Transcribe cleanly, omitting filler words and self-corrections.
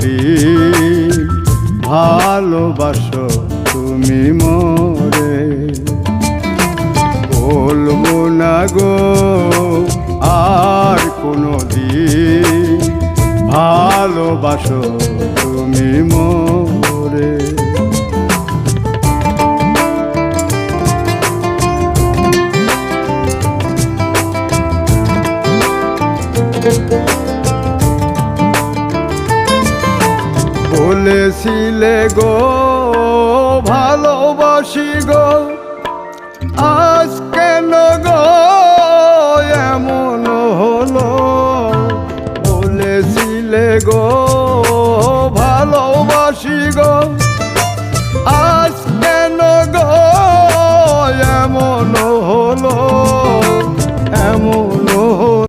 দিন ভালোবাসো তুমি মোরে। বলবো না গো আর কোনো দিন ভালোবাসো তুমি মোরে। বলেছিলে গো ভালোবাসি গো, আজ কেন গো এমন হলো? বলেছিলে গো